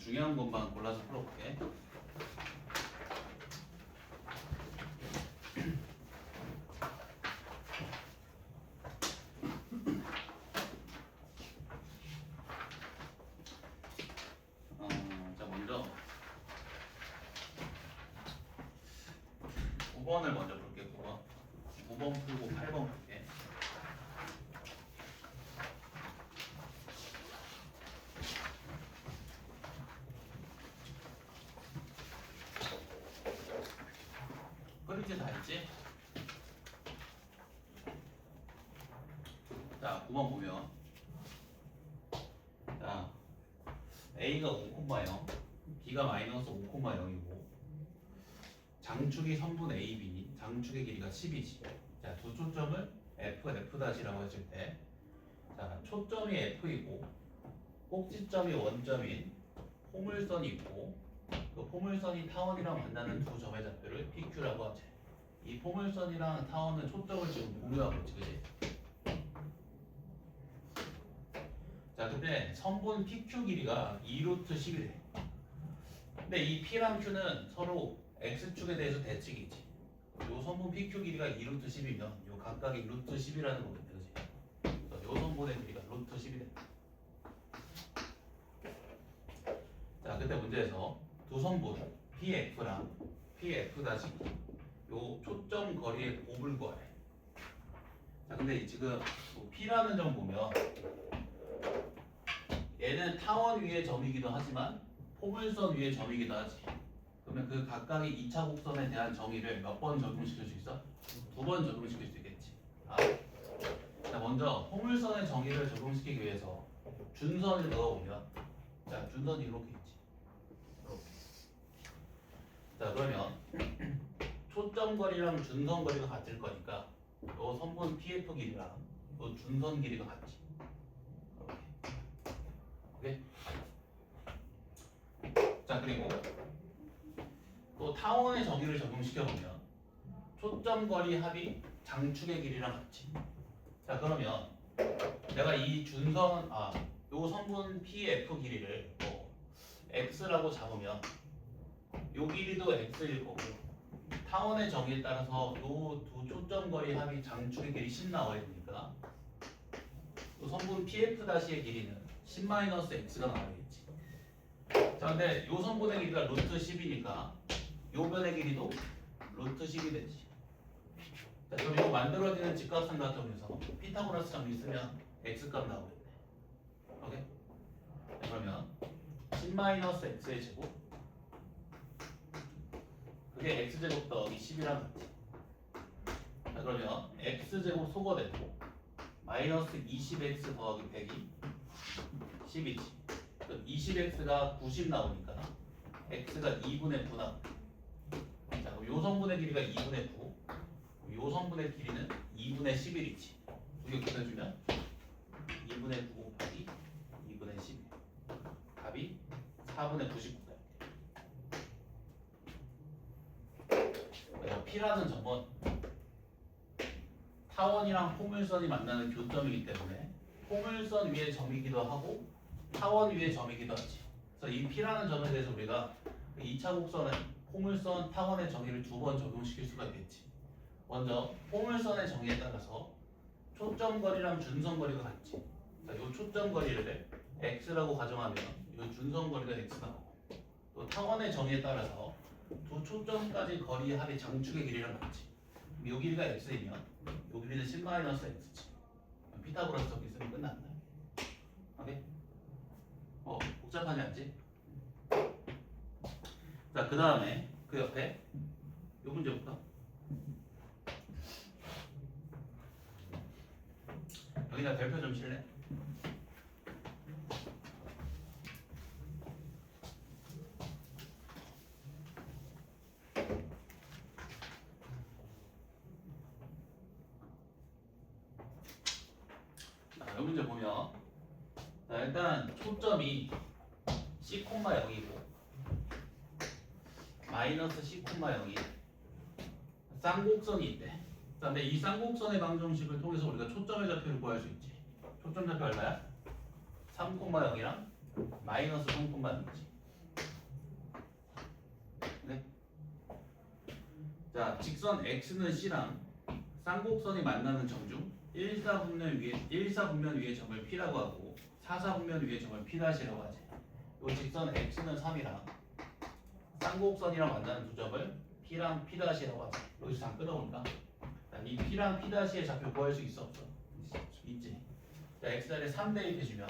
중요한 것만 골라서 풀어볼게. 자, 먼저 9번을 먼저 볼게. 9번 풀고 8번 볼게. 흐리지 다 했지? 자, 9번 보면 자, A가 5,0, B가 마이너스 5,0이고 장축이 선분 AB, 장축의 길이가 10이지. 자, 두 초점을 F, F'라고 했을 때 자, 초점이 F이고 꼭지점이 원점인 포물선이 있고 그 포물선이 타원이랑 만나는 두 점의 좌표를 PQ라고 하지. 이 포물선이랑 타원은 초점을 지금 공유하고 있지, 그지? 자, 근데 선분 PQ 길이가 2루트 10이래. 근데 이 P랑 Q는 서로 X축에 대해서 대칭이지. 요 선분 PQ 길이가 2루트 10이면 요 각각이 루트 10이라는 거겠네, 그지? 요 선분의 길이가 루트 10이 된다. 자, 그때 문제에서 두 선분 PF랑 PF 다시 요 초점 거리의 곱을 구하래. 자, 근데 지금 P라는 점 보면 얘는 타원 위의 점이기도 하지만 포물선 위의 점이기도 하지. 그러면 그 각각의 2차 곡선에 대한 정의를 몇 번 적용시킬 수 있어? 2번 적용시킬 수 있겠지. 자, 먼저 포물선의 정의를 적용시키기 위해서 준선을 넣어보면 자, 준선이 이렇게 있지. 이렇게. 자, 그러면 초점거리랑 준선거리가 같을 거니까 요 선분 PF 길이랑 요 준선 길이가 같지. 이렇게. 오케이? 자, 그리고 또 타원의 정의를 적용시켜보면 초점거리 합이 장축의 길이랑 같지. 자, 그러면 내가 이 준선, 요 선분 PF 길이를 뭐 X라고 잡으면 요 길이도 X일 거고 타원의 정의에 따라서 요 두 초점거리 합이 장축의 길이 10 나와야 되니까 요 선분 PF-의 길이는 10-X가 나와야겠지. 자, 근데 요 선분의 길이가 루트 10이니까 요 변의 길이도 루트 10이 되지. 자, 그럼 이거 만들어지는 직각삼각형에서 피타고라스 점 있으면 x값 나오겠네. 오케이? 자, 그러면 10-x의 제곱 그게 x제곱 더하기 10이랑 같지. 자, 그러면 x제곱 소거되고 마이너스 20x 더하기 100이 10이지. 그럼 20x가 90 나오니까 x가 2분의 9 나오고. 자, 그럼 요 선분의 길이가 2분의 9, 요 선분의 길이는 2분의 11이지. 두 개 곱해주면 2분의 9 곱하기 2분의 11. 답이 4분의 99다. P라는 점은 타원이랑 포물선이 만나는 교점이기 때문에 포물선 위의 점이기도 하고 타원 위의 점이기도 하지. 그래서 이 P라는 점에 대해서 우리가 2차 곡선의 포물선 타원의 정의를 2번 적용시킬 수가 있겠지. 먼저 포물선의 정의에 따라서 초점거리랑 준선거리가 같지. 자, 이 초점거리를 x라고 가정하면 이 준선거리가 x 나오고 또 타원의 정의에 따라서 두 초점까지 거리 합이 장축의 길이랑 같지. 이 길이가 x이면 이 길이는 10-x지. 피타고라스 점 있으면 끝났다. 오케이? 복잡하지 않지? 자, 그 다음에 그 옆에 요 문제 볼까? 여기다 별표 좀 칠래? 자, 요 문제 보면 자, 일단 초점이 C,0이고 마이너스 C,0이 쌍곡선이 있대. 자, 근데 이 쌍곡선의 방정식을 통해서 우리가 초점의 좌표를 구할 수 있지. 초점 좌표 얼마야? 3,0이랑 마이너스 3,0이지. 자, 직선 x는 c랑 쌍곡선이 만나는 점 중 1사분면 위의 점을 p라고 하고 4사분면 위의 점을 p'라고 하지. 이 직선 x는 3이랑 쌍곡선이랑 만나는 두 점을 p랑 p'라고 하지. 여기서 다 끊어볼까? 자, 이 p랑 p'의 좌표 구할 수 있어 없어? 있지. 자, x자리에 3 대입해주면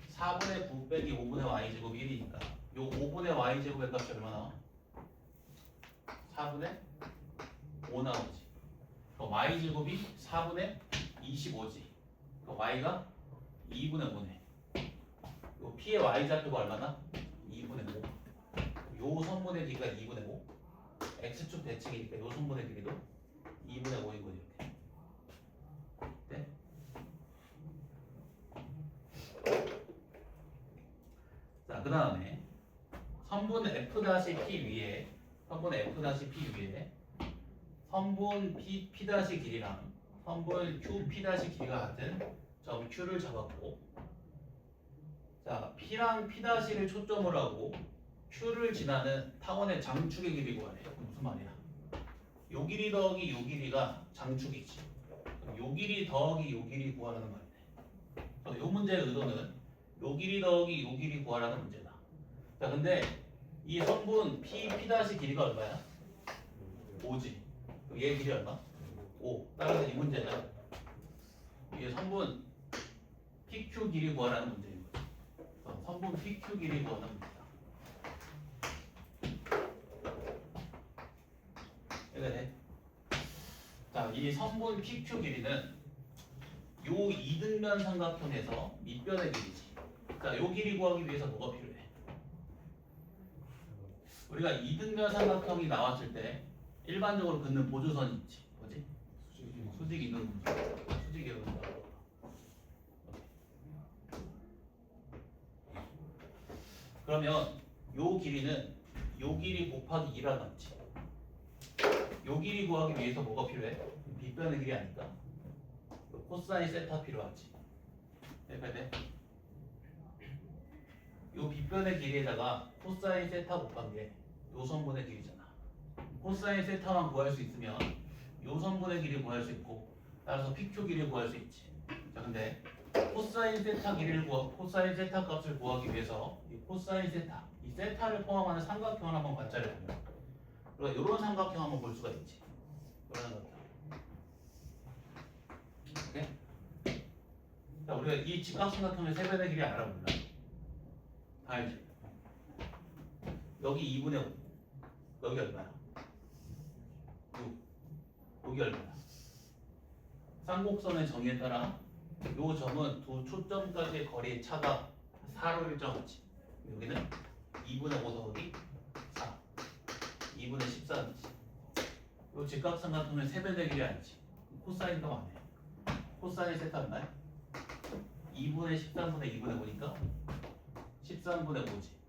4분의 9 빼기 5분의 y제곱 1이니까 요 5분의 y제곱의 값이 얼마나? 4분의 5 나오지. 그럼 y제곱이 4분의 25지. 그럼 y가 2분의 5네. 요 p의 y좌표가 얼마나? 2분의 5. 요 선분의 길이가 2분의 5. x축 대칭이니까 요 선분의 길이도 2분의 5인 거지. 이렇게. 네? 자, 그 다음에 선분 f-p 위에 선분 f-p 위에 선분 p' 길이랑 선분 qp' 길이가 같은 점 q를 잡았고, 자, p랑 p'를 초점으로 하고 q를 지나는 타원의 장축의 길이 구하래. 무슨 말이야? 요 길이 더하기 요 길이가 장축이지. 그럼 요 길이 더하기 요 길이 구하라는 말이네. 그래서 요 문제의 의도는 요 길이 더하기 요 길이 구하라는 문제다. 자, 근데 이 선분 p' 길이가 얼마야? 5지. 그럼 얘 길이 얼마? 5. 따라서 이 문제는 이게 선분 PQ 길이 구하라는 문제인 거죠. 선분 PQ 길이 구하는 문제다. 이해돼? 자, 이 선분 PQ 길이는 요 이등변 삼각형에서 밑변의 길이지. 자, 요 길이 구하기 위해서 뭐가 필요해? 우리가 이등변 삼각형이 나왔을 때 일반적으로 긋는 보조선이 있지. 뭐지? 수직 이등분선. 수직 이등분선. 그러면 요 길이는 요 길이 곱하기 2라 남지. 요 길이 구하기 위해서 뭐가 필요해? 빗변의 길이 아닐까? 코사인 세타 필요하지. 네? 요 빗변의 길이에다가 코사인 세타 곱한 게 요 선분의 길이잖아. 코사인 세타만 구할 수 있으면 요 선분의 길이 구할 수 있고, 따라서 PQ 길이 구할 수 있지. 자, 근데 코사인 세타 코사인 세타 값을 구하기 위해서 이 코사인 세타, 이 세타를 포함하는 삼각형을 한번 관찰해 보면, 그러니까 이런 삼각형 한번 볼 수가 있지. 이런 삼각형. 오케이? 자, 우리가 이 직각삼각형의 세변의 길이 알아 몰라? 다 알지? 여기 2분의 5. 여기 얼마야? 6. 여기 얼마야? 쌍곡선의 정의에 따라 요 점은 두 초점까지의 거리의 차가 4로 일정하지. 여기는 2분의 5 더하기 4. 2분의 14이지. 요 직각삼각형의 세변의 길이 아니지. 코사인도 많네. 코사인 세타 얼마야? 2분의 13분의 2분의 5니까 13분의 5지.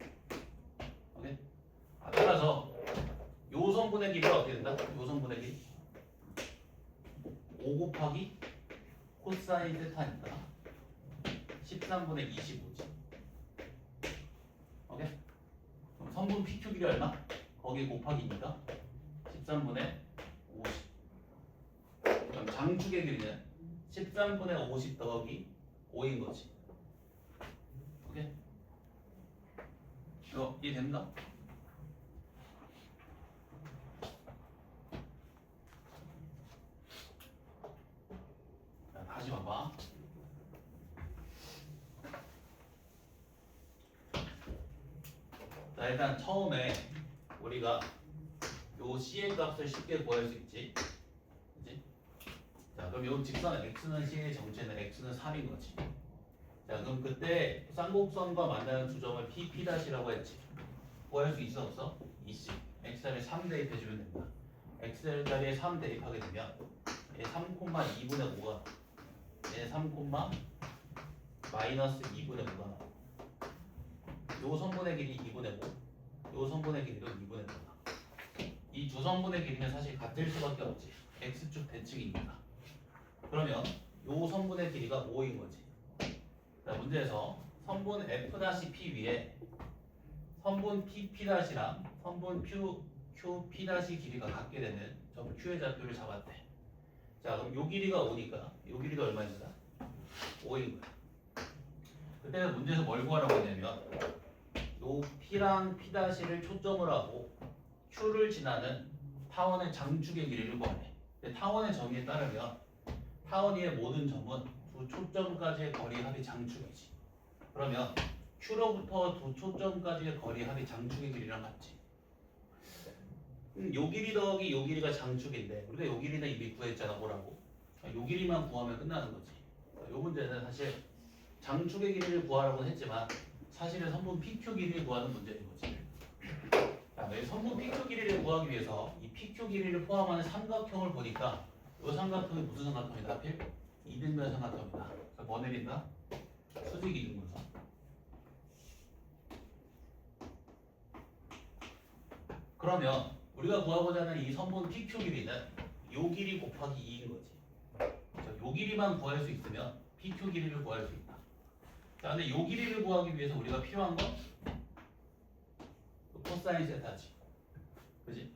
오케이? 따라서 요 선분의 길이가 어떻게 된다? 요 선분의 길이 5 곱하기 코사인 세타니까 13분의 25지. 오케이? 그럼 선분 PQ 길이 얼마? 거기 곱하기니까 13분의 50. 그럼 장축의 길이는 13분의 50 더하기 5인 거지. 오케이? 이거 이해됩니까? 자, 다시 봐봐. 자, 일단 처음에 우리가 요 C의 값을 쉽게 구할 수 있지. 그치? 자, 그럼 요 직선 X는 C의 정체는 X는 3인 거지. 자, 그럼 그때 쌍곡선과 만나는 두 점을 P'라고 했지. 구할 수 있어 없어? 있지. X자리에 3 대입해주면 된다. X자리에 3 대입하게 되면 얘 3,2분의 5가 얘 3, 마이너스 2분의 5가 나와. 요 선분의 길이 2분의 5, 요 선분의 길이도 2분의 5가. 이 두 선분의 길이는 사실 같을 수밖에 없지. X축 대칭이니까. 그러면 요 선분의 길이가 5인 거지. 자, 문제에서 선분 f-p 위에 선분 p'-랑 선분 Q P 다시 길이가 같게 되는 저 Q의 좌표를 잡았대. 자, 그럼 요 길이가 5니까 요 길이가 얼마입니까? 5인 거야. 그때는 문제에서 뭘 구하라고 했냐면 요 P랑 P 다시를 초점으로 하고 Q를 지나는 타원의 장축의 길이를 구하래. 근데 타원의 정의에 따르면 타원 위의 모든 점은 두 초점까지의 거리 합이 장축이지. 그러면 Q로부터 두 초점까지의 거리 합이 장축의 길이랑 같지. 요 길이 더하기 요 길이가 장축인데 우리가 요 길이는 이미 구했잖아. 뭐라고? 요 길이만 구하면 끝나는 거지. 요 문제는 사실 장축의 길이를 구하라고 했지만 사실은 선분 PQ 길이를 구하는 문제인 거지. 자, 이 선분 PQ 길이를 구하기 위해서 이 PQ 길이를 포함하는 삼각형을 보니까 이 삼각형이 무슨 삼각형이다? 하필 이등변 삼각형이다. 그래서 뭐 내린다? 수직 이등분선. 그러면 우리가 구하고자 하는 이 선분 PQ 길이는 요 길이 곱하기 2인 거지. 자, 요 길이만 구할 수 있으면 PQ 길이를 구할 수 있다. 자, 근데 요 길이를 구하기 위해서 우리가 필요한 건 코사인 세타지. 그지?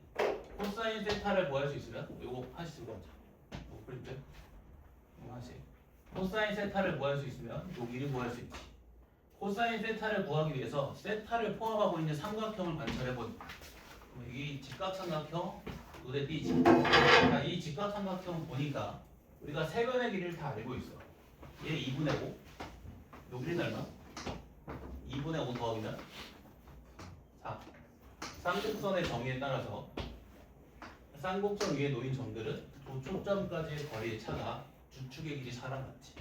코사인 세타를 구할 수 있으면 요거 하시고 하자. 뭐 프린트? 이거 하시. 코사인 세타를 구할 수 있으면 요 길이 구할 수 있지. 코사인 세타를 구하기 위해서 세타를 포함하고 있는 삼각형을 관찰해보니까 이 직각삼각형 눈에 띄지. 자, 이 직각삼각형 보니까 우리가 세변의 길이를 다 알고 있어. 얘 2분의 5. 요 길이는 얼마? 2분의 5 더하기면 4. 쌍곡선의 정의에 따라서 쌍곡선 위에 놓인 점들은 두 초점까지의 거리의 차가 주축의 길이 4랑 같지.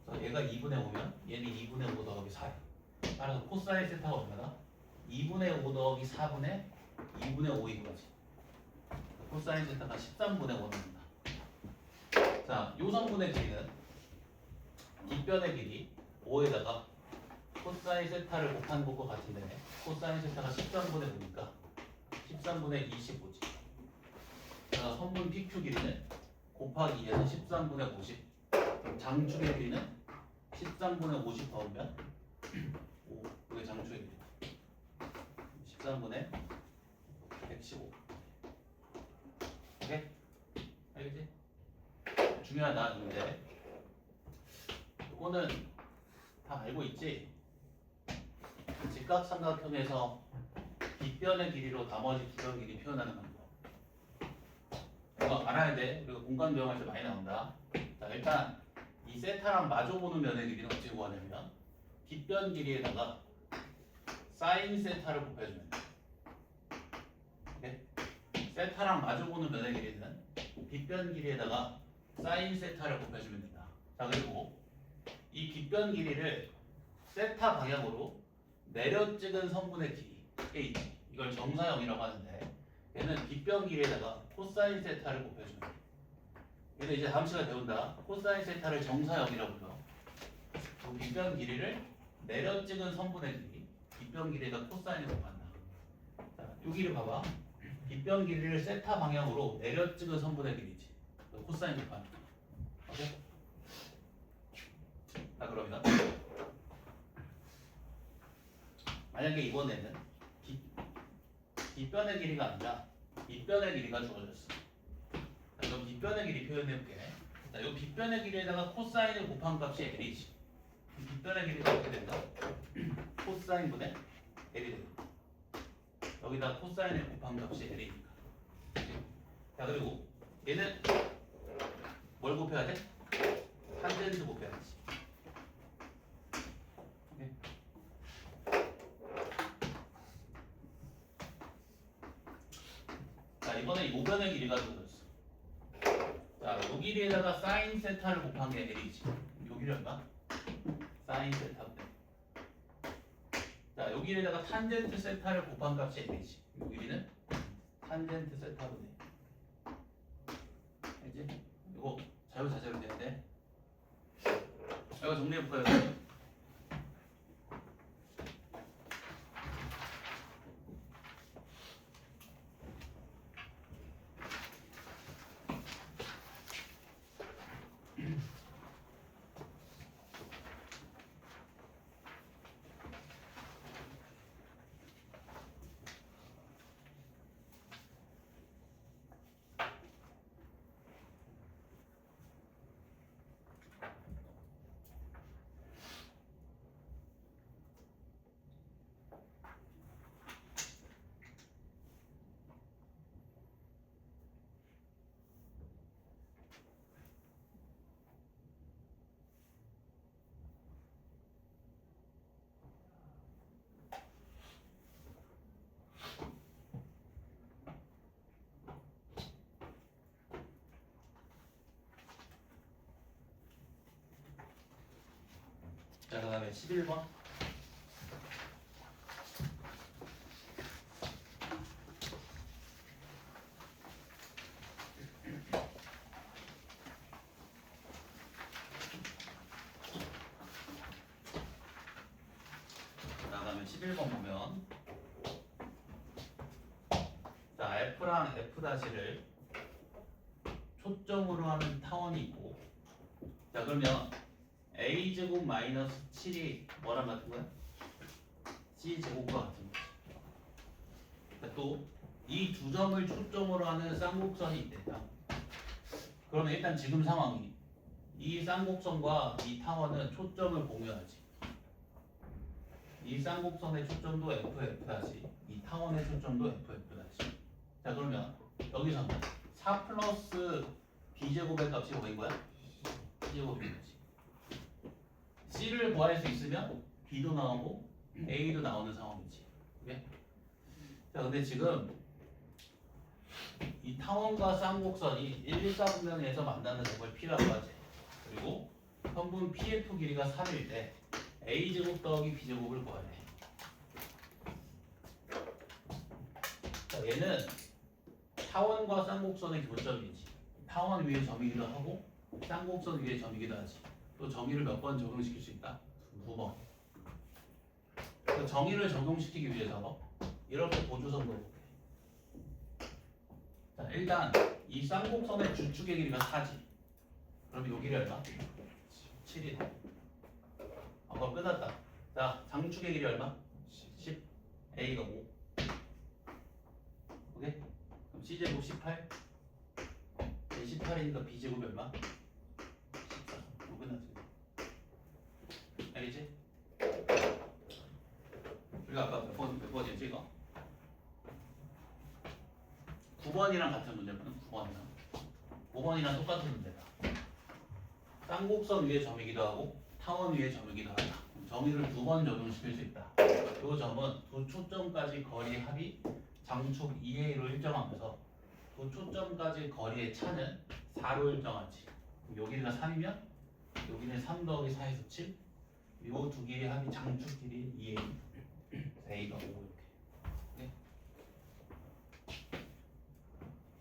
그래서 얘가 2분의 5면 얘는 2분의 5 더하기 4야. 따라서 코사인 세타가 얼마나? 2분의 5 더하기 4분의 2분의 5인 거지. 코사인 세타가 13분의 5 나온다. 자, 요 선분의 길이는 뒷변의 길이 5에다가 코사인 세타를 곱한 것과 같은데 코사인 세타가 13분의 5니까 13분의 25지. 그래서 선분 PQ 길이는 곱하기 2에서 13분의 50. 장축의 길이는 13분의 50 더하면 5. 이게 장축의 길이. 13분의 115. 오케이? 알겠지? 중요하다 문제. 이거는 다 알고 있지? 직각삼각형에서 뒷변의 길이로 나머지 두 변 길이 표현하는 방법. 이거 알아야 돼. 그리고 공간 도형할 때 많이 나온다. 자, 일단 이 세타랑 마주보는 면의 길이는 어떻게 구하냐면 뒷변 길이에다가 사인 세타를 곱해주면 돼. 오케이? 세타랑 마주보는 면의 길이는 뒷변 길이에다가 사인 세타를 곱해주면 된다. 자, 그리고 이 뒷변 길이를 세타 방향으로 내려 찍은 선분의 길이 있지. 이걸 정사형이라고 하는데 얘는 뒷변 길이에다가 코사인 세타를 곱해주면 돼. 얘는 이제 다음 시간에 배운다. 코사인 세타를 정사형이라고 불러. 그 뒷변 길이를 내려 찍은 선분의 길이 뒷변 길이에다 코사인을 곱한다. 자, 요 길이 봐봐. 뒷변 길이를 세타 방향으로 내려 찍은 선분의 길이지. 코사인 곱한다. 오케이? 자, 그러면 만약에 이번에는 뒷변의 길이가 아니라 밑변의 길이가 주어졌어. 자, 그럼 뒷변의 길이 표현해볼게. 자, 이 뒷변의 길이에다가 코사인을 곱한 값이 L이지. 뒷변의 길이가 어떻게 된다? 코사인분의 L이 된다. 여기다 코사인을 곱한 값이 L이니까. 자, 그리고 얘는 뭘 곱해야 돼? 탄젠트 곱해야지. 오케이. 자, 이번에 이 오변의 길이가 주어졌어. 자, 요 길이에다가 사인 세타를 곱한 게 L이지. 요 길이 얼마? 사인 세타분의. 자, 요 길이에다가 탄젠트 세타를 곱한 값이 L이지. 요 길이는 탄젠트 세타분의. 알지? 이거 자유자재로 되는데. 이거 정리해볼까요? 그다음에 11번. 그다음에 11번 보면 자 F랑 F''를 초점으로 하는 타원이 있고 자 그러면 A제곱 마이너스 7이 뭐랑 같은 거야? C제곱과 같은 거지. 또 이 두 점을 초점으로 하는 쌍곡선이 있댔다. 그러면 일단 지금 상황이 이 쌍곡선과 이 타원은 초점을 공유하지. 이 쌍곡선의 초점도 F, 이 타원의 초점도 F. 자 그러면 여기서는 4 플러스 B제곱의 값이 뭐인 거야? C제곱인 거지. C를 구할 수 있으면 B도 나오고 A도 나오는 상황이지. 그래? 자 근데 지금 이 타원과 쌍곡선이 1, 2, 4분면에서 만나는 점을 P라고 하지. 그리고 선분 PF 길이가 3일 때 A제곱 더하기 B제곱을 구하래. 자 얘는 타원과 쌍곡선의 교점이지. 타원 위에 점이기도 하고 쌍곡선 위에 점이기도 하지. 또 정의를 몇 번 적용시킬 수 있다? 2번. 그 정의를 적용시키기 위해서 이렇게 보조선 그어볼게. 자 일단 이 쌍곡선의 주축의 길이가 4지. 그럼 요 길이 얼마? 7이다. 그럼 끝났다. 자 장축의 길이 얼마? 10. A가 5. 오케이? 그럼 C제곱 18. 18이니까 B제곱이 얼마? 14. 이거 끝났지. 알겠지? 우리가 아까 몇 번이었지 이거? 9번이랑 같은 문제는 9번이랑 5번이랑 똑같은 문제다. 쌍곡선 위에 점이기도 하고 타원 위에 점이기도 하다. 정의를 2번 적용시킬 수 있다. 이 점은 두 초점까지 거리 합이 장축 2a로 일정하면서 두 초점까지 거리의 차는 4로 일정하지. 요 길이가 3이면 요 길이는 3 더하기 4에서 7. 요 두 길이 합이 장축 길이 2a. a가 5 이렇게. 네?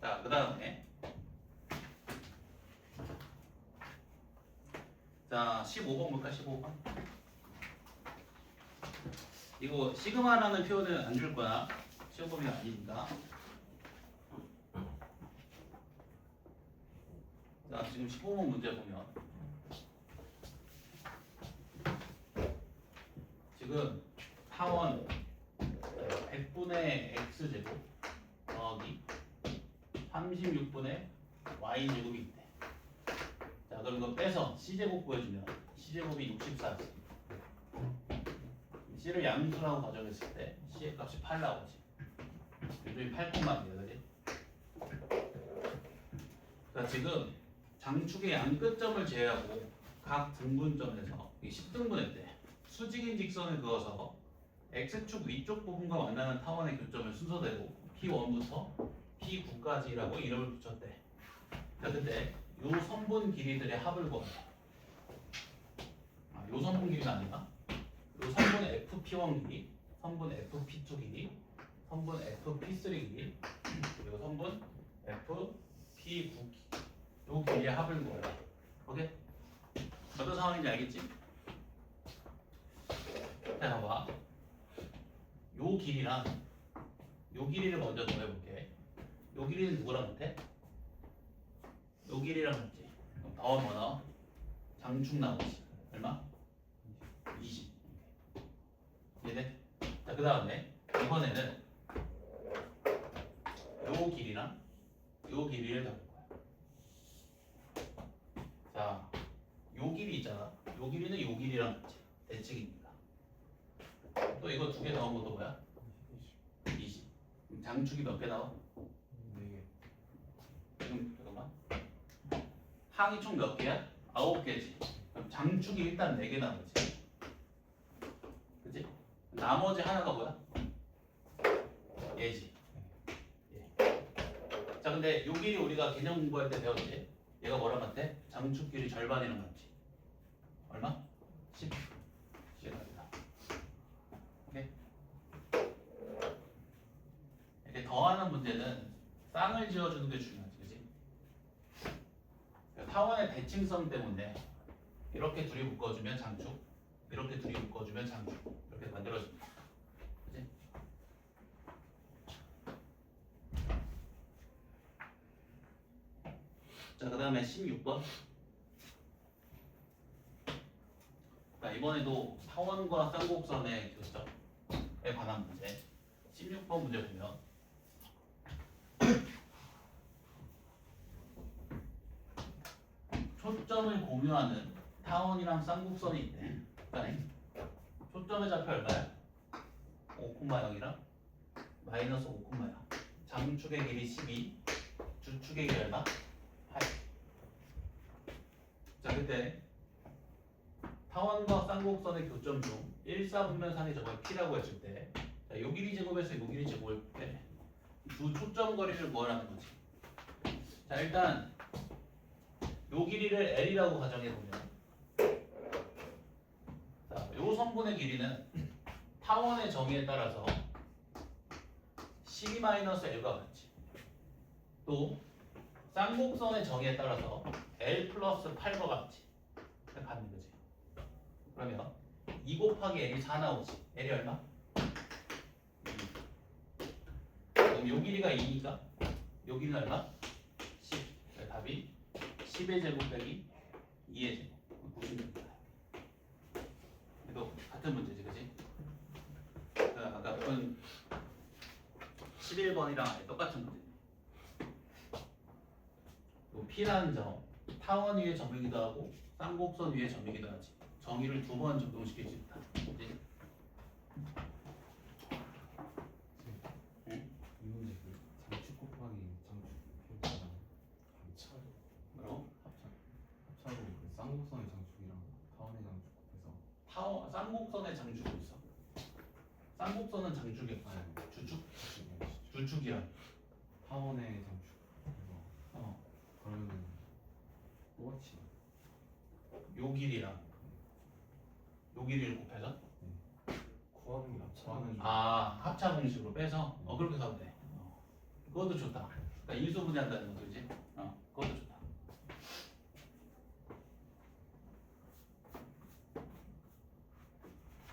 자, 그 다음에 자 15번 볼까? 15번. 이거 시그마라는 표현은 안 줄 거야. 시험 범위가 아니니까. 자 지금 15번 문제 보면 지금 타원 100분의 x제곱 더하기 36분의 y제곱이 있대. 자 그럼 이거 빼서 c제곱 구해주면 c제곱이 64지. c를 양수라고 가정했을 때 c의 값이 8 나오지. 요즘이 8콤마인데 그지? 그러니까 지금 장축의 양 끝점을 제외하고 각 등분점에서 10등분했대. 수직인 직선을 그어서 x축 위쪽 부분과 만나는 타원의 교점을 순서대로 P1부터 P9까지라고 이름을 붙였대. 자, 근데 요 선분 길이들의 합을 구하래. 요 선분 길이가 아니라 요 선분 FP1 길이, 선분 FP2 길이, 선분 FP3 길이, 그리고 선분 FP9 길이. 요 길이의 합을 구하래. 오케이? 어떤 상황인지 알겠지? 자, 봐봐. 요 길이랑 요 길이를 먼저 더해볼게. 요 길이는 누구랑 같아? 요 길이랑 같지. 그럼 더하면 뭐 나와? 장축 나오지. 얼마? 20. 이해돼? 자, 그 다음에 이번에는 요 길이랑 요 길이를 더할 거야. 자, 요 길이 있잖아. 요 길이는 요 길이랑 같지. 대칭이니까. 또 이거 두 개 더하면 또 뭐야? 20. 그럼 장축이 몇 개 나와? 4개. 지금 잠깐만. 항이 총 몇 개야? 9개지. 그럼 장축이 일단 4개 나오지. 그치? 나머지 하나가 뭐야? 얘지. 얘. 자, 근데 요 길이 우리가 개념 공부할 때 배웠지? 얘가 뭐랑 같아? 장축 길이 절반이랑 같지. 얼마? 10. 더하는 문제는 쌍을 지어주는 게 중요하지, 그지? 타원의 대칭성 때문에 이렇게 둘이 묶어주면 장축, 이렇게 둘이 묶어주면 장축 이렇게 만들어집니다. 그지? 자, 그 다음에 16번. 자, 이번에도 타원과 쌍곡선의 교점에 관한 문제. 16번 문제 보면 초점을 공유하는 타원이랑 쌍곡선이 있대. 그러니까 초점의 좌표 얼마야? 5,0이랑 마이너스 5,0. 장축의 길이 12, 주축의 길이 얼마? 8. 자, 그때 타원과 쌍곡선의 교점 중 1사분면상의 저걸 P라고 했을 때, 자, 요 길이 제곱에서 요 길이 제곱일 때 두 초점 거리를 뭐라는 거지? 자, 일단 요 길이를 L이라고 가정해 보면, 자, 요 선분의 길이는 타원의 정의에 따라서 12-L과 같지. 또 쌍곡선의 정의에 따라서 L 플러스 8과 같지. 같는 거지. 그러면 2 곱하기 L이 4 나오지. L이 얼마? 2. 그럼 요 길이가 2니까 요 길이는 얼마? 10. 그래서 답이 10의 제곱 빼기 2의 제곱. 90입니다. 그래도 같은 문제지, 그지? 아까 본 11번이랑 똑같은 문제. P라는 점, 타원 위의 점이기도 하고 쌍곡선 위의 점이기도 하지. 정의를 두 번 적용시킬 수 있다. 그치? 응? 이 문제 그 장축 곱하기 장축 표시랑 합차로 뭐라고? 합차로 그 쌍곡선의 장축이랑 타원의 장축 곱해서 쌍곡선의 장축이 있어. 쌍곡선은 장축이 없어. 아니 주축? 주축이 주축이란. 타원의 장축 그래서 그러면은 똑같이 요 길이랑 요 길이를 곱해서 구하는 게 합차하는 합차 공식으로 빼서 그렇게 가면 돼. 그것도 좋다. 그러니까 인수분해한다는 거죠, 그지? 그것도 좋다.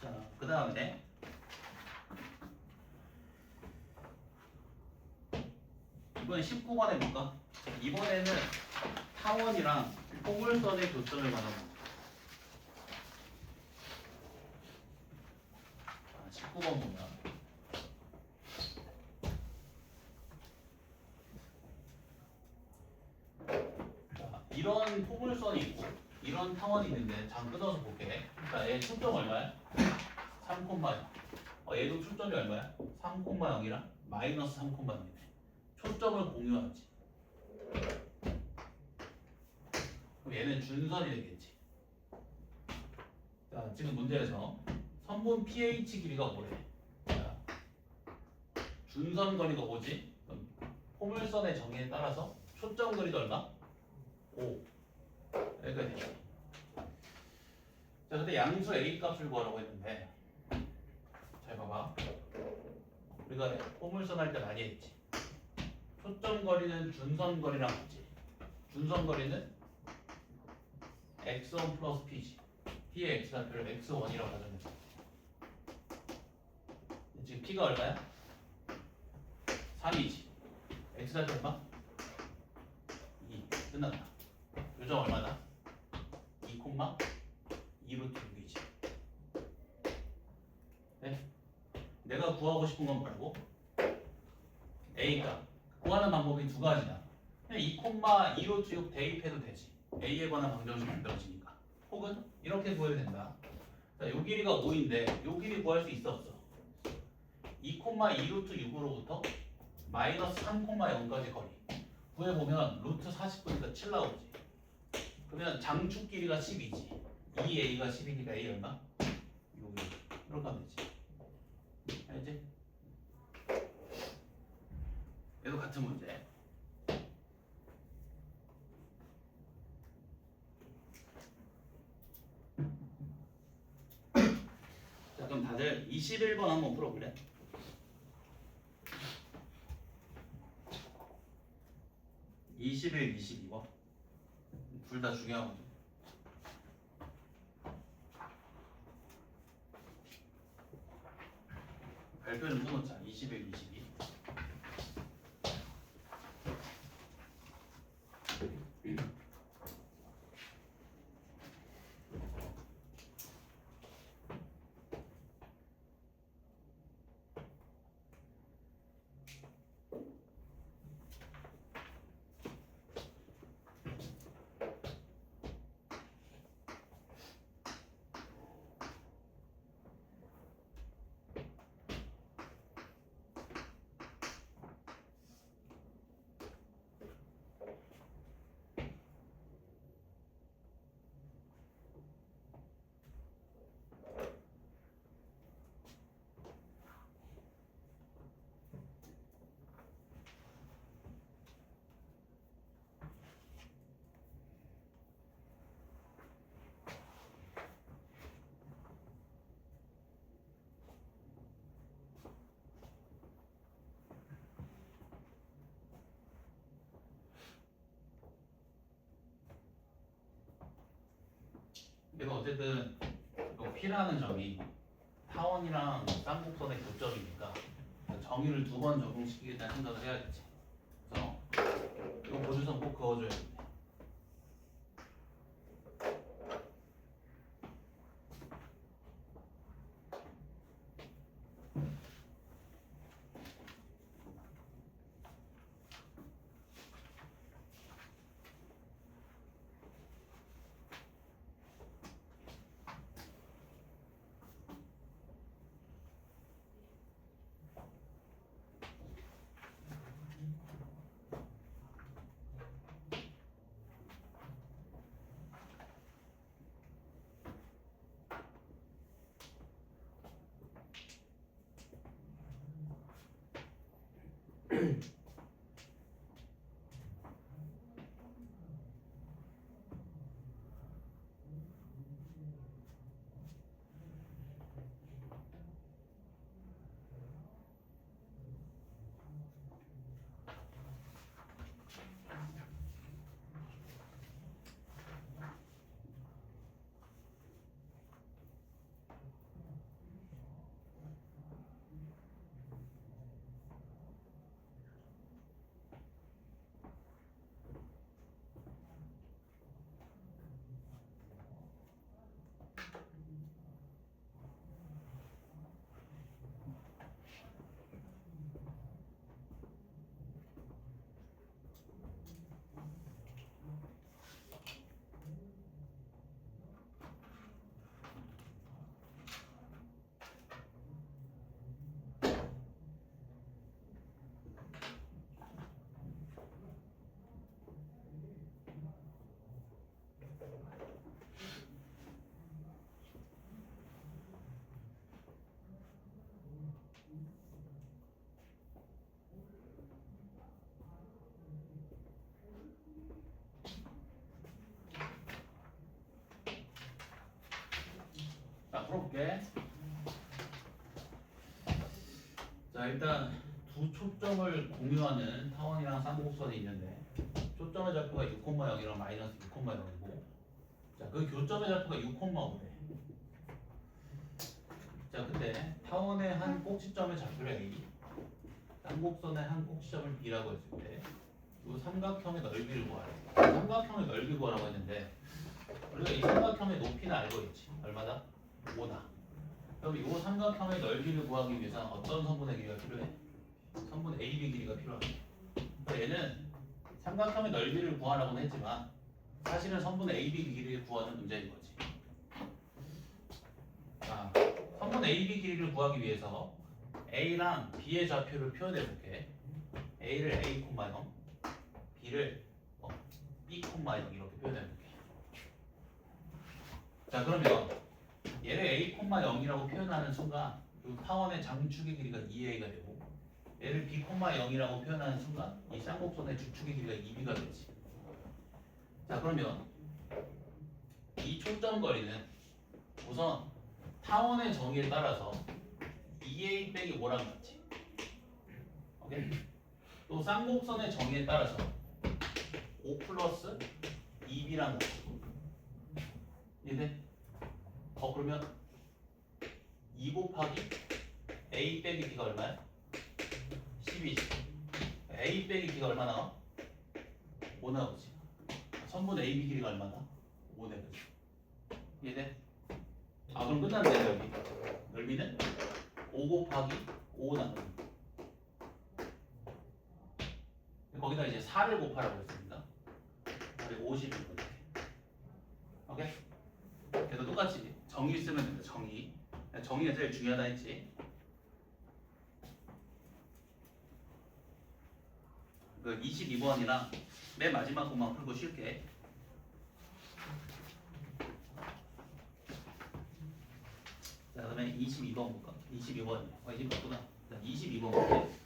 자, 그 다음에 이번에 19번 해볼까? 이번에는 타원이랑 포물선의 교점을 말하는 거. 19번 보면 자, 이런 포물선이 있고 이런 타원이 있는데 장 끊어서 볼게. 그러니까 얘 초점 얼마야? 3,0. 얘도 초점이 얼마야? 3,0이랑 마이너스 3,0이네. 초점을 공유하지. 그럼 얘는 준선이 되겠지. 자, 지금 문제에서 선분 pH 길이가 뭐래? 자, 준선 거리가 뭐지? 그럼 포물선의 정의에 따라서 초점 거리가 얼마? 5. 여기까지 되죠. 자, 근데 양수 A 값을 구하라고 했는데, 잘 봐봐. 우리가 포물선 할 때 많이 했지. 초점 거리는 준선 거리랑 같지. 준선 거리는 x1 플러스 p지. p의 x좌표를 x1이라고 가정했어. 지금 p가 얼마야? 3이지. x좌표 얼마? 2. 끝났다. 요점 얼마다? 2, 2루트 6이지. 네? 내가 구하고 싶은 건 뭐라고? A가 구하는 방법이 두 가지다. 그냥 2, 2루트 6 대입해도 되지. A에 관한 방정식 만들어지니까. 혹은 이렇게 구해도 된다. 자, 요 길이가 5인데 요 길이 구할 수 있어 없어? 2, 2루트 6으로부터 마이너스 3,0까지 거리 구해보면 루트 49니까 7 나오지. 그러면 장축 길이가 10이지. 2A가 10이니까 A 얼마? 6이. 이렇게 하면 되지. 알지? 얘도 같은 문제. 자, 그럼 다들 21번 한번 풀어볼래? 21, 22번 둘 다 중요하거든. 발표 좀 써놓자. 21, 22. 그래서 어쨌든 이 P라는 점이 타원이랑 쌍곡선의 교점이니까 정의를 두 번 적용시키겠다는 생각을 해야겠지. 그래서 이거 보조선 꼭 그어줘야 돼. 자, 풀어볼게. 자, 일단 두 초점을 공유하는 타원이랑 쌍곡선이 있는데 초점의 좌표가 6,0이랑 마이너스 6,0이고 자, 그 교점의 좌표가 6,5래. 자, 근데 타원의 한 꼭지점의 좌표를 A, 쌍곡선의 한 꼭지점을 B라고 했을 때 이 삼각형의 넓이를 구하래. 삼각형의 넓이 구하라고 했는데 우리가 이 삼각형의 높이는 알고 있지. 얼마다? 5다. 그럼 이 삼각형의 넓이를 구하기 위해서는 어떤 선분의 길이가 필요해? 선분 AB 길이가 필요하다. 얘는 삼각형의 넓이를 구하라고는 했지만 사실은 선분 AB 길이를 구하는 문제인 거지. 자, 선분 AB 길이를 구하기 위해서 A랑 B의 좌표를 표현해 볼게. A를 A, 0, B를 B, 0 이렇게 표현해 볼게. 자, 그러면 얘를 A, 0이라고 표현하는 순간 이 타원의 장축의 길이가 2A가 되고 얘를 B, 0이라고 표현하는 순간 이 쌍곡선의 주축의 길이가 2B가 되지. 자, 그러면 이 초점 거리는 우선 타원의 정의에 따라서 2A 빼기 5랑 같지. 오케이? 또 쌍곡선의 정의에 따라서 5 플러스 2b랑 같아. 이해돼? 그러면 2 곱하기 a 빼기 b가 얼마야? 12지. a 빼기 b가 얼마 나와? 5 나오지. 선분 AB 길이가 얼마다? 5 되거든. 이해돼? 그럼 끝났네. 넓이. 넓이는 5 곱하기 5 나누는 거. 거기다 이제 4를 곱하라고 했습니다. 그리고 50인 거지. 오케이? 그래도 똑같이 정의 쓰면 된다. 정의. 정의가 제일 중요하다 했지. 그 22번이랑 맨 마지막 것만 풀고 쉴게. 자, 그다음에 22번 볼까? 22번. 이제 봤구나. 자, 22번 볼게.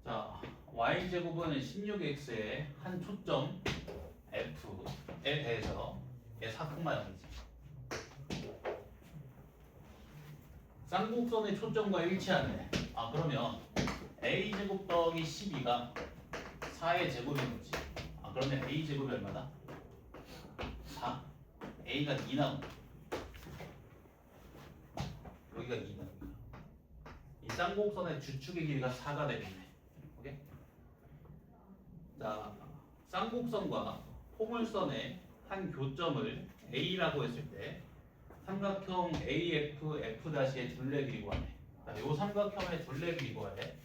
자, y제곱은 16x의 한 초점 f에 대해서 얘 4,0이지. 쌍곡선의 초점과 일치하네. 그러면 a제곱 더하기 12가 4의 제곱인 거지. 그러면 a제곱이 얼마다? 4. a가 2 나온다. 여기가 2 나옵니다. 이 쌍곡선의 주축의 길이가 4가 되겠네. 오케이? 자, 쌍곡선과 포물선의 한 교점을 A라고 했을 때 삼각형 AF, F'의 둘레 길이 구하네. 자, 요 삼각형의 둘레 길이 구하래.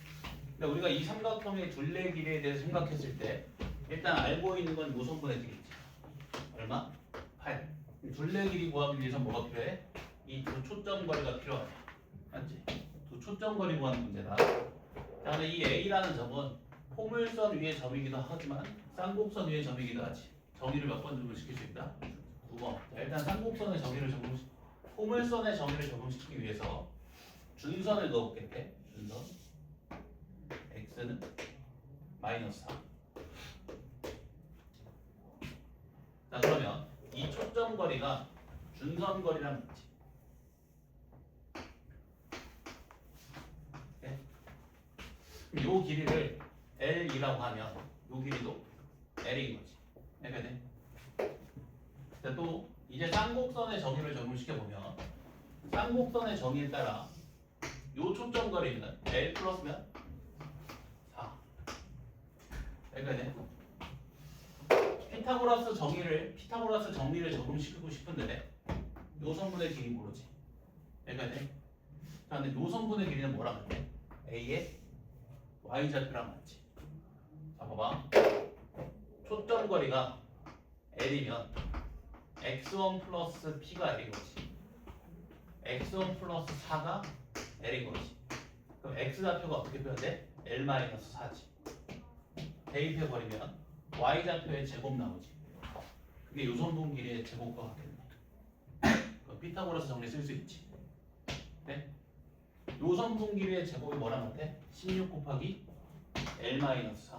근데 우리가 이 삼각형의 둘레 길이에 대해서 생각했을 때 일단 알고 있는 건 요선분의 길이지. 얼마? 8. 둘레 길이 구하기 위해서 뭐가 필요해? 이 두 초점 거리가 필요하네. 맞지? 두 초점 거리 구하는 문제다. 자, 근데 이 A라는 점은 포물선 위의 점이기도 하지만 쌍곡선 위의 점이기도 하지. 정의를 몇 번 적용시킬 수 있다? 9번. 자, 일단 쌍곡선의 정의를 포물선의 정의를 적용시키기 위해서 준선을 넣어볼게. 준선. x는 마이너스 4. 자, 그러면 이 초점 거리가 준선 거리랑 같지. 네? 요 길이를 L이라고 하면 요 길이도 L인 거지. 해결돼? 자, 또 이제 쌍곡선의 정의를 적용시켜 보면 쌍곡선의 정의에 따라 요 초점 거리는 L 플러스면 4. 해결돼? 피타고라스 정리를 적용시키고 싶은데 요 선분의 길이 모르지. 해결돼? 자, 근데 요 선분의 길이는 뭐라 그래? A의 y좌표랑 맞지. 자, 봐봐. 초점 거리가 L이면 x1 플러스 p가 L인 거지. x1 플러스 4가 L인 거지. 그럼 x좌표가 어떻게 표현돼? L-4지. 대입해 버리면 y좌표의 제곱 나오지. 그게 요선분 길이의 제곱과 같겠네. 그럼 피타고라스 정리 쓸 수 있지. 네? 요선분 길이의 제곱이 뭐랑 같아? 16 곱하기 L-4.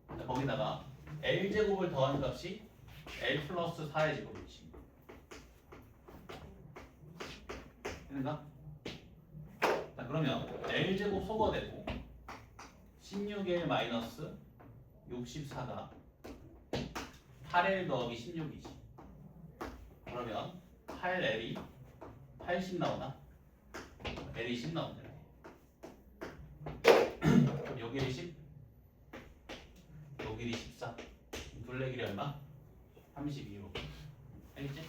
자, 거기다가 L제곱을 더한 값이 L 플러스 4의 제곱이지. 되는가? 자, 그러면 L제곱 소거되고 16L 마이너스 64가 8L 더하기 16이지. 그러면 8L이 80 나오나? L이 10 나온다. 그럼 요 길이 10, 요 길이 14. 둘레 길이 얼마? 32로. 알겠지?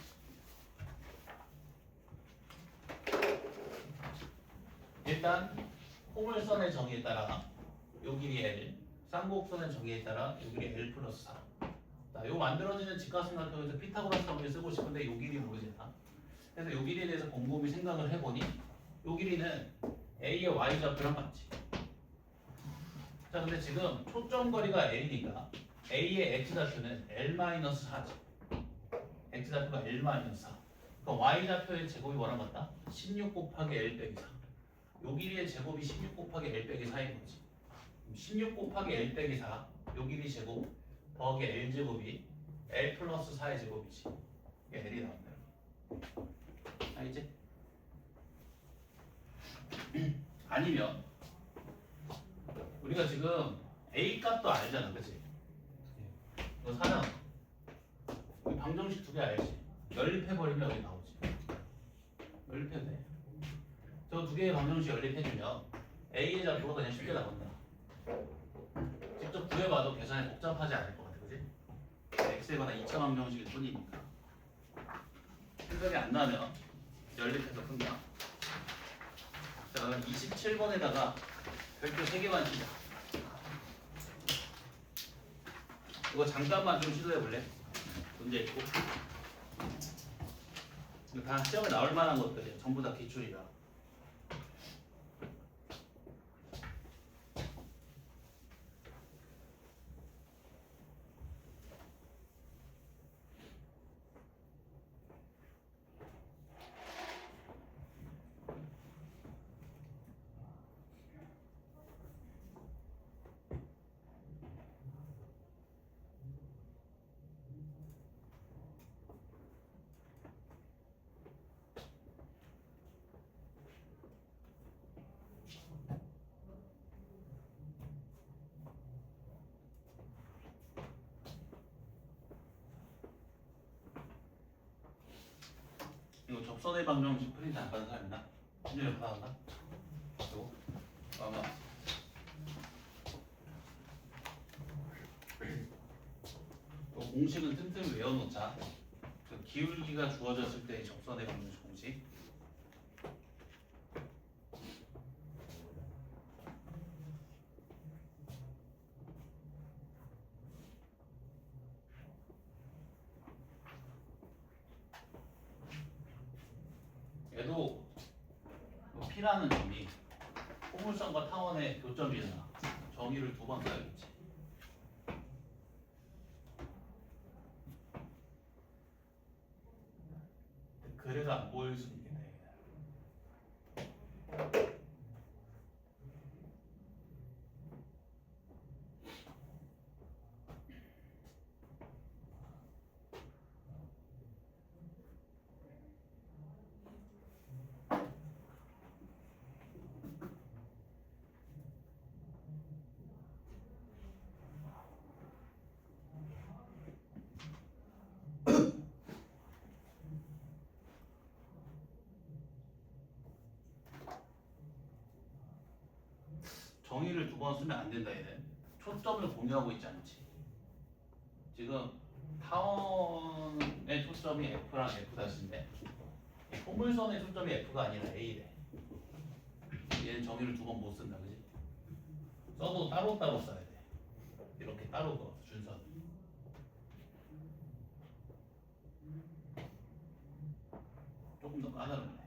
일단 포물선의 정의에 따라 요 길이 L, 쌍곡선의 정의에 따라 요 길이 L 플러스 4. 자, 요 만들어지는 직각삼각형에서 피타고라스 정의를 쓰고 싶은데 요 길이 모르잖아. 그래서 요 길이에 대해서 곰곰이 생각을 해보니 요 길이는 A의 y좌표랑 맞지. 자, 근데 지금 초점 거리가 L이니까 A의 x좌표는 L-4지. x좌표가 L-4. 그럼 y좌표의 제곱이 뭐랑 같다? 16 곱하기 L 빼기 4. 요 길이의 제곱이 16 곱하기 L 빼기 4인 거지. 16 곱하기 L 빼기 4, 요 길이 제곱 더하기 L 제곱이 L 플러스 4의 제곱이지. 이게 L이 나온다. 알지? 아니면 우리가 지금 A 값도 알잖아, 그치? 이거 사면 우리 방정식 2개 알지? 연립해버리면 여기 나오지. 연립해도 돼. 저 2개의 방정식 연립해주면 A의 좌표가 그냥 쉽게 나온다. 직접 구해봐도 계산이 복잡하지 않을 것 같아, 그치? X에 관한 2차 방정식일 뿐이니까. 생각이 안 나면 연립해서 푼다. 자, 그럼 27번에다가 별표 3개만 치자. 이거 잠깐만 좀 시도해볼래? 문제 있고. 이거 다 시험에 나올 만한 것들이야. 전부 다 기출이라. 이거 접선의 방정식 프린트 안 받은 사람 있나? 준영이 받았나? 이거? 아마 이 공식은 틈틈이 외워놓자. 그 기울기가 주어졌을 때의 접선의 방정식 공식. 얘도 P라는 점이 포물선과 타원의 교점이잖아. 정의를 2번 써야겠지. 그래도 안 보일 수 있겠네. 정의를 2번 쓰면 안 된다 얘는. 초점을 공유하고 있지 않지. 지금 타원의 초점이 F랑 F'인데 포물선의 초점이 F가 아니라 A래. 얘는 정의를 2번 못 쓴다, 그지? 써도 따로따로 써야 돼. 이렇게 따로 거 준선. 조금 더 까다롭네.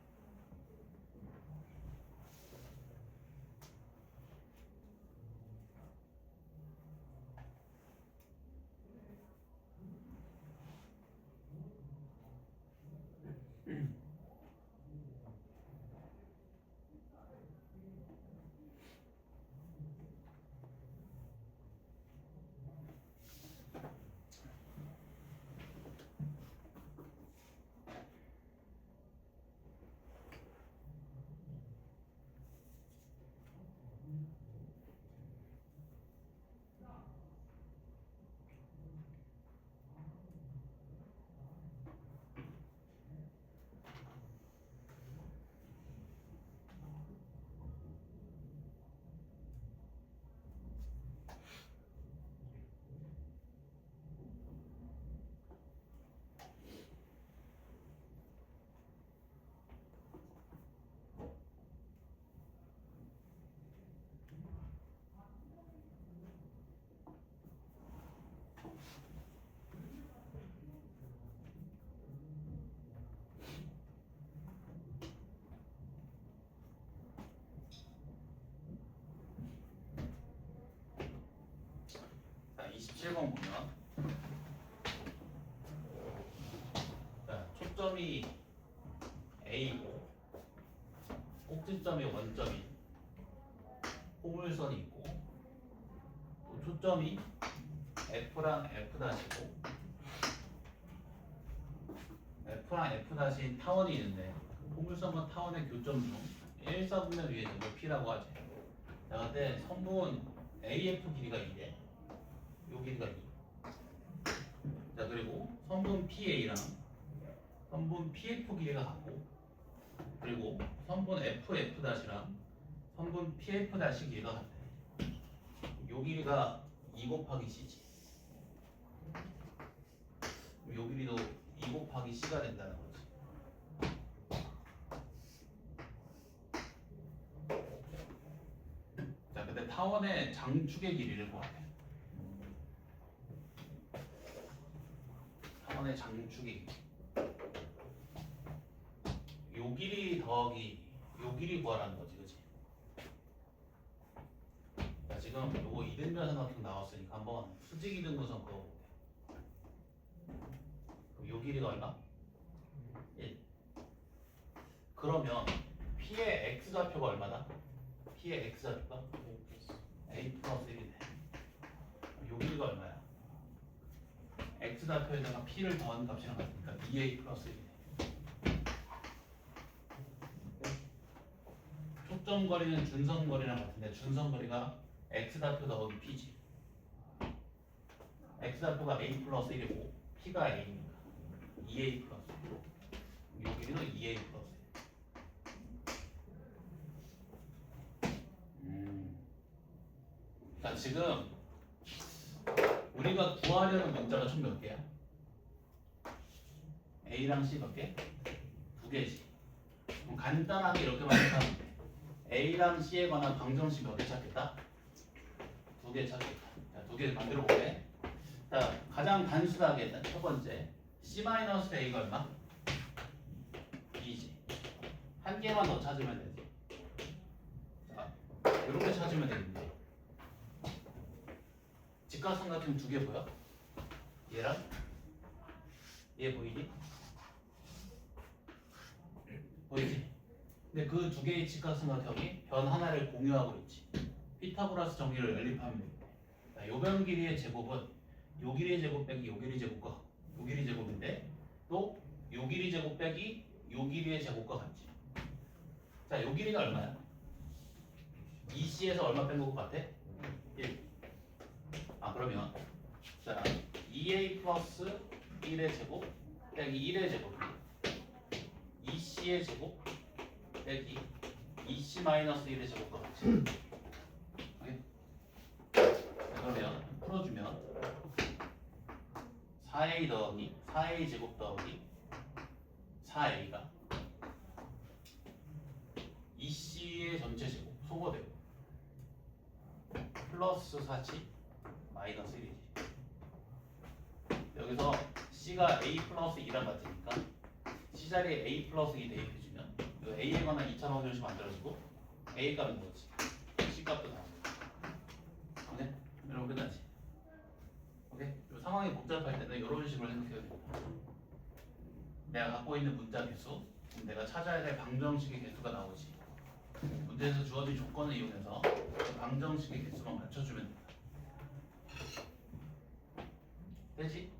자, 27번 보면 자, 초점이 A고 꼭지점이 원점인 포물선이 있고 또 초점이 F랑 F'이고 F랑 F 다시 타원이 있는데 포물선과 타원의 교점 중 1사분면 위에 점을 P라고 하지. 자, 근데 선분 AF 길이가 2래. 요 길이가 2. 자, 그리고 선분 PA랑 선분 PF 길이가 같고, 그리고 선분 FF 다시랑 선분 PF 다시 길이가 같대. 요 길이가 2 곱하기 C지. 요 길이도 2 곱하기 C가 된다는 거지. 자, 근데 타원의 장축의 길이를 구하래. 타원의 장축의 길이. 요 길이 더하기 요 길이 구하라는 거지, 그치? 자, 지금 요거 이등변 삼각형 나왔으니까 한번 수직 이등분선 그어볼게. 그럼 요 길이가 얼마? 1. 그러면 P의 X좌표가 얼마다? P의 X좌표가? A 플러스 1이네. 요 길이가 얼마야? X좌표에다가 P를 더한 값이랑 같으니까 BA 플러스 1이네. 초점거리는 준선거리랑 같은데 준선거리가 X좌표 더하기 P지. X좌표가 A 플러스 1이고 P가 A니까 2A 플러스 1. 요 길이는 2A 플러스 1. 자, 지금 우리가 구하려는 문자가 총 몇 개야? A랑 C 몇 개? 2개지. 그럼 간단하게 이렇게만 생각하면 돼. A랑 C에 관한 방정식 몇 개 찾겠다? 2개 찾겠다. 자, 2개 만들어 볼게. 자, 가장 단순하게 첫 번째 C-A가 얼마? 2지. 한 개만 더 찾으면 되지. 자, 이렇게 찾으면 되는데 직각삼각형 2개 보여? 얘랑 얘 보이니? 보이지? 근데 그 2개의 직각삼각형이 변 하나를 공유하고 있지. 피타고라스 정리를 연립하면 되겠네. 자, 요 변 길이의 제곱은 요 길이의 제곱 빼기 요 길이 제곱과 요 길이 제곱인데 또 요 길이 제곱 빼기 요 길이의 제곱과 같지. 자, 요 길이가 얼마야? 2C에서 얼마 뺀 것 같아? 1. 아, 그러면 자 2A 플러스 1의 제곱 빼기 1의 제곱 2C의 제곱 빼기 2C 마이너스 1의 제곱과 같이. 오케이? 자, 그러면 풀어주면 4A 더하기 4A 제곱 더하기 4A가 2C의 전체 제곱 소거되고 플러스 4C 마이너스 1이지. 여기서 C가 A 플러스 2랑 같으니까 C 자리에 A 플러스 2 대입해주면 A에 관한 2차 방정식 만들어지고 A 값은 뭐지? C 값도 나옵니다. 오케이? 이러면 끝나지. 오케이? 이 상황이 복잡할 때는 이런 식으로 생각해야 됩니다. 내가 갖고 있는 문자 개수, 그럼 내가 찾아야 될 방정식의 개수가 나오지. 문제에서 주어진 조건을 이용해서 그 방정식의 개수만 맞춰주면 된다. 되지?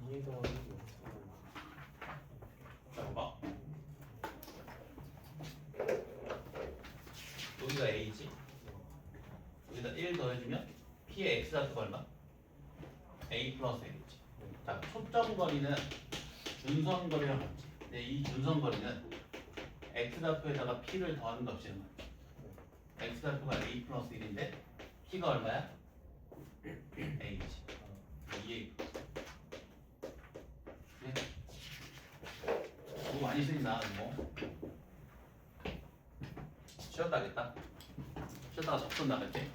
이해가 안 돼. 자, 봐봐. 여기가 A지? 여기다 1 더해주면 P의 X좌표가 얼마? A 플러스 A지. 자, 초점거리는 준선거리랑 같지. 근데 이 준선거리는 X좌표에다가 P를 더하는 값이란 말이야. X좌표가 A 플러스 1인데 P가 얼마야? A지. 2A. 네? 너무 많이 쓰인다, 뭐. 쉬었다 하겠다. 쉬었다가 접근 나갈게.